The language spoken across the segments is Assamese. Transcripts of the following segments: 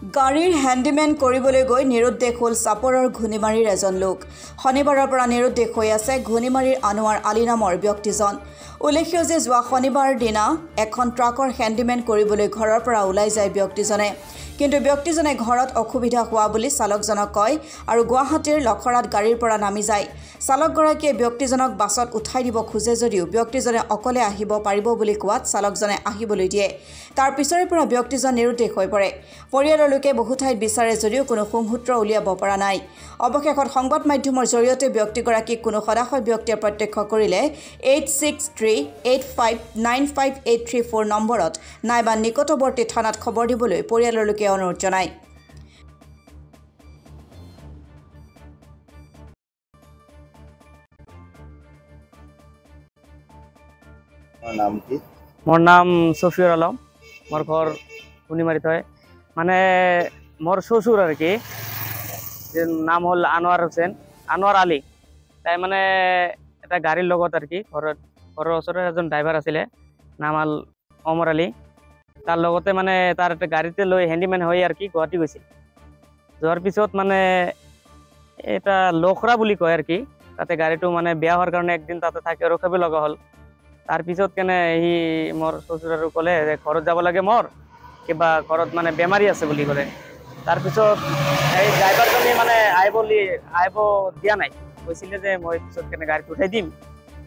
গাড়ীৰ হেণ্ডিমেন কৰিবলৈ গৈ নিৰুদ্দেশ হ'ল চাপৰৰ ঘূনিমাৰীৰ এজন লোক। শনিবাৰৰ পৰা নিৰুদ্দেশ হৈ আছে ঘূনিমাৰীৰ আনোৱাৰ আলী নামৰ ব্যক্তিজন। উল্লেখ্য যে যোৱা শনিবাৰ দিনা এখন ট্ৰাকৰ হেণ্ডিমেন কৰিবলৈ ঘৰৰ পৰা ওলাই যায় ব্যক্তিজনে। কিন্তু ব্যক্তিজনে ঘৰত অসুবিধা হোৱা বুলি চালকজনক কয় আৰু গুৱাহাটীৰ লখৰাত গাড়ীৰ পৰা নামি যায়। চালকগৰাকীয়ে ব্যক্তিজনক বাছত উঠাই দিব খোজে যদিও ব্যক্তিজনে অকলে আহিব পাৰিব বুলি কোৱাত চালকজনে আহিবলৈ দিয়ে। তাৰ পিছৰে পৰা ব্যক্তিজন নিৰুদ্দেশ হৈ পৰে। পৰিয়ালৰ লোকে বহু ঠাইত বিচাৰে যদিও কোনো সুমূত্ৰ উলিয়াব পৰা নাই। অৱশেষত সংবাদ মাধ্যমৰ জৰিয়তে ব্যক্তিগৰাকীক কোনো সদাশয় ব্যক্তিয়ে প্ৰত্যক্ষ কৰিলে 8638595834 নম্বৰত নাইবা নিকটৱৰ্তী থানাত খবৰ দিবলৈ পৰিয়ালৰ লোকে অনুৰোধ জনায়। मोर नाम सफिउर आलम, मोर घर घूनिमारीत है। माने मोर शशुर और कि नाम हल आनवार हुसैन आनवार आली ताई माने এটা গাড়ীৰ লগত আৰ কি ঘৰৰ ওচৰৰ এজন ড্ৰাইভাৰ আছিলে নাম হল অমৰ আলী। তাৰ লগতে মানে তাৰ এটা গাড়ীতে লৈ হেণ্ডিমেন হৈ আৰ কি গুৱাহাটী গৈছিল। যোৱাৰ পিছত মানে এটা লখৰা বুলি কয় আৰ কি, তাতে গাড়ীটো মানে বেয়া হোৱাৰ কাৰণে একদিন তাতে থাকি ৰখাব লগা হ'ল। তাৰ পিছত কেনে সি মোৰ শ্বশুৰ আৰু ক'লে যে ঘৰত যাব লাগে, মোৰ কিবা ঘৰত মানে বেমাৰী আছে বুলি ক'লে। তাৰ পিছত এই ড্ৰাইভাৰজনে মানে আহিব দিয়া নাই, কৈছিলে যে মই পিছত কেনে গাড়ীত উঠাই দিম,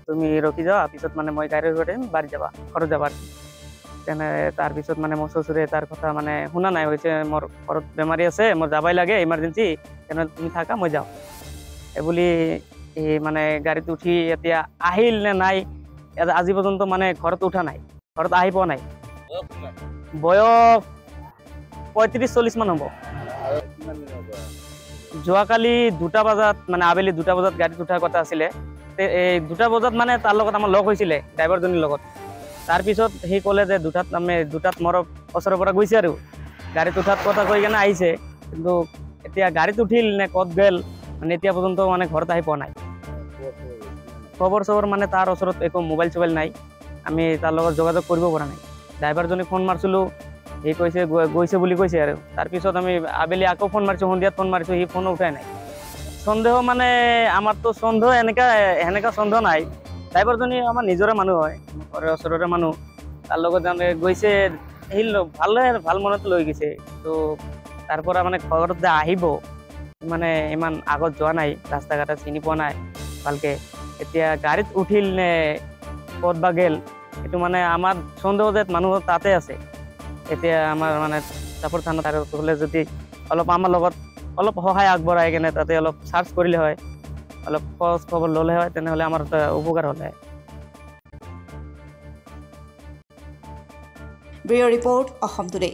তুমি ৰখি যাবা, পিছত মানে মই গাড়ীত উঠাই দিম, বাড়ি যাবা, ঘৰত যাবা। তেনে তাৰ পিছত মানে মোৰ শ্বশুৰে তাৰ কথা মানে শুনা নাই, হৈছে মোৰ ঘৰত বেমাৰী আছে, মোৰ যাবাই লাগে ইমাৰ্জেঞ্চি, তেনে তুমি থাকা মই যাওঁ এইবুলি মানে গাড়ীত উঠি এতিয়া আহিল নে নাই আজি পর্যন্ত মানে ঘৰত উঠা নাই, ঘৰত আহি পোৱা নাই। বয়স 35-40 মান হ'ব। যোৱাকালি 2টা বজাত মানে আবেলি 2টা বজাত গাড়ীত উঠাৰ কথা আছিলে। এই 2টা বজাত মানে তাৰ লগত আমাৰ লগ হৈছিলে ড্ৰাইভাৰজনীৰ লগত। তাৰপিছত সি ক'লে যে 2টাত মোৰ ওচৰৰ পৰা গৈছে আৰু গাড়ীত উঠাত কথা কৈ কেনে আহিছে, কিন্তু এতিয়া গাড়ীত উঠিল নে ক'ত গ'ল মানে এতিয়া পৰ্যন্ত মানে ঘৰত আহি পোৱা নাই। খবৰ চবৰ মানে তাৰ ওচৰত একো মোবাইল চোবাইল নাই, আমি তাৰ লগত যোগাযোগ কৰিব পৰা নাই। ড্ৰাইভাৰজনে ফোন মাৰিছিলোঁ, সি কৈছে গৈছে বুলি কৈছে আৰু। তাৰপিছত আমি আবেলি আকৌ ফোন মাৰিছোঁ, সন্ধিয়াত ফোন মাৰিছোঁ, সি ফোন উঠাই নাই। সন্দেহ মানে আমাৰতো সন্দেহ এনেকা সন্দেহ নাই, ড্ৰাইভাৰজনী আমাৰ নিজৰে মানুহ হয়, ঘৰৰ ওচৰৰে মানুহ। তাৰ লগত গৈছে, সি ভাল মনত লৈ গৈছে। তো তাৰ পৰা মানে ঘৰত যে আহিব মানে ইমান আগত যোৱা নাই, ৰাস্তা ঘাট চিনি পোৱা নাই ভালকে। এতিয়া গাড়ীত উঠিল নে ক'ত বা গেল এইটো মানে আমাৰ সন্দেহ যে মানুহ তাতে আছে। এতিয়া আমাৰ মানে চাপৰ থানাত আৰু হ'লে যদি অলপ আমাৰ লগত অলপ সহায় আগবঢ়াই কেনে তাতে অলপ চাৰ্চ কৰিলে হয়, অলপ খোঁজ খবৰ ল'লে হয়, তেনেহ'লে আমাৰ উপকাৰ হ'লে। Bureau report Assam today.